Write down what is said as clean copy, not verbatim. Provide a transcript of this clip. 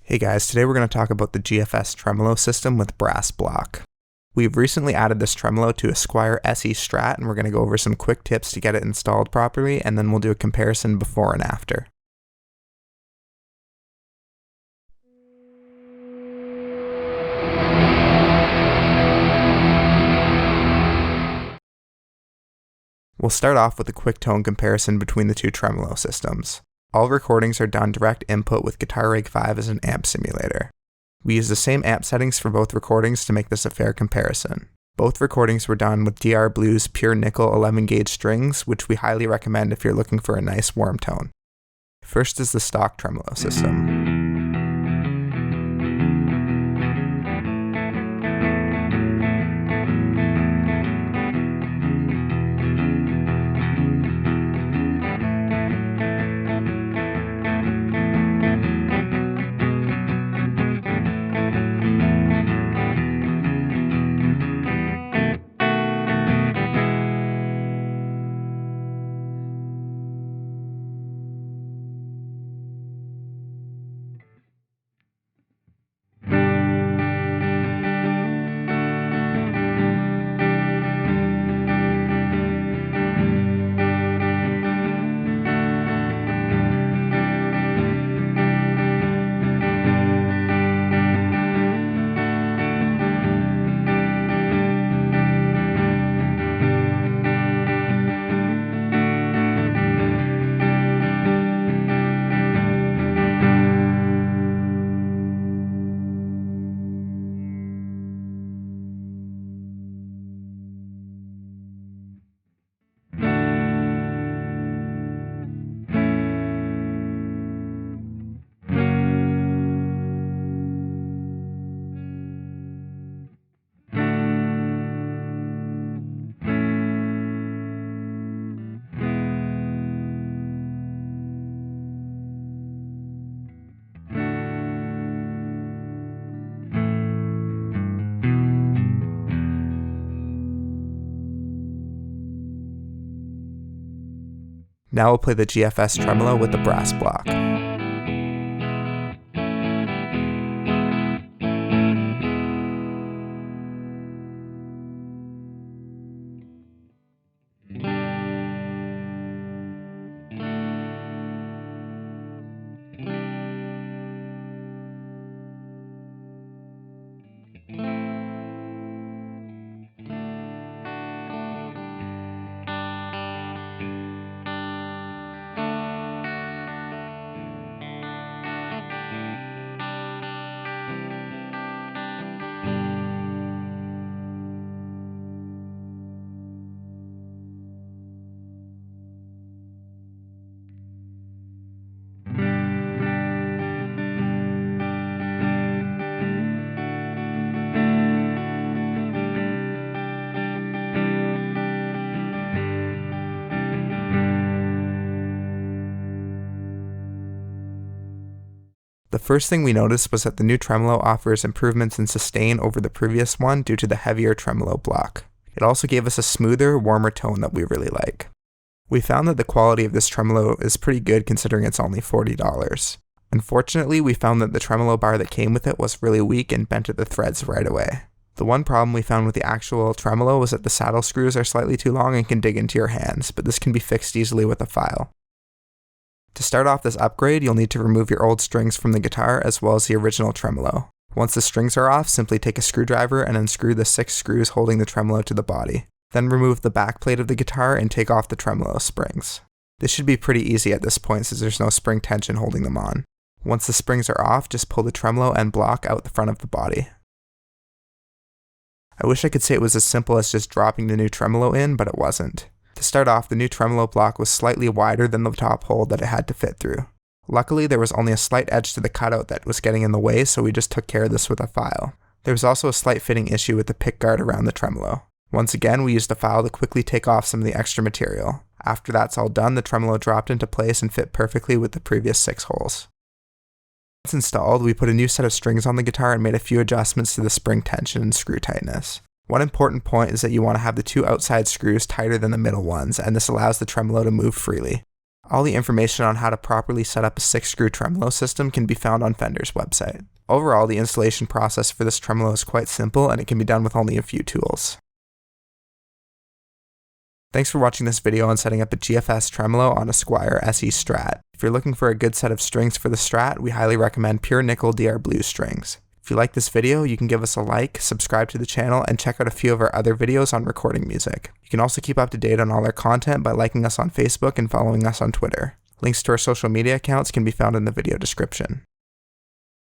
Hey guys, today we're going to talk about the GFS Tremolo system with brass block. We've recently added this tremolo to a Squier SE Strat, and we're going to go over some quick tips to get it installed properly, and then we'll do a comparison before and after. We'll start off with a quick tone comparison between the two tremolo systems. All recordings are done direct input with Guitar Rig 5 as an amp simulator. We use the same amp settings for both recordings to make this a fair comparison. Both recordings were done with DR Blues pure nickel 11 gauge strings, which we highly recommend if you're looking for a nice warm tone. First is the stock tremolo system. Now we'll play the GFS tremolo with the brass block. The first thing we noticed was that the new tremolo offers improvements in sustain over the previous one due to the heavier tremolo block. It also gave us a smoother, warmer tone that we really like. We found that the quality of this tremolo is pretty good considering it's only $40. Unfortunately, we found that the tremolo bar that came with it was really weak and bent at the threads right away. The one problem we found with the actual tremolo was that the saddle screws are slightly too long and can dig into your hands, but this can be fixed easily with a file. To start off this upgrade, you'll need to remove your old strings from the guitar as well as the original tremolo. Once the strings are off, simply take a screwdriver and unscrew the 6 screws holding the tremolo to the body. Then remove the back plate of the guitar and take off the tremolo springs. This should be pretty easy at this point since there's no spring tension holding them on. Once the springs are off, just pull the tremolo and block out the front of the body. I wish I could say it was as simple as just dropping the new tremolo in, but it wasn't. To start off, the new tremolo block was slightly wider than the top hole that it had to fit through. Luckily, there was only a slight edge to the cutout that was getting in the way, so we just took care of this with a file. There was also a slight fitting issue with the pickguard around the tremolo. Once again, we used a file to quickly take off some of the extra material. After that's all done, the tremolo dropped into place and fit perfectly with the previous 6 holes. Once installed, we put a new set of strings on the guitar and made a few adjustments to the spring tension and screw tightness. One important point is that you want to have the 2 outside screws tighter than the middle ones, and this allows the tremolo to move freely. All the information on how to properly set up a 6-screw tremolo system can be found on Fender's website. Overall, the installation process for this tremolo is quite simple and it can be done with only a few tools. Thanks for watching this video on setting up a GFS tremolo on a Squier SE Strat. If you're looking for a good set of strings for the Strat, we highly recommend pure nickel DR blue strings. If you like this video, you can give us a like, subscribe to the channel, and check out a few of our other videos on recording music. You can also keep up to date on all our content by liking us on Facebook and following us on Twitter. Links to our social media accounts can be found in the video description.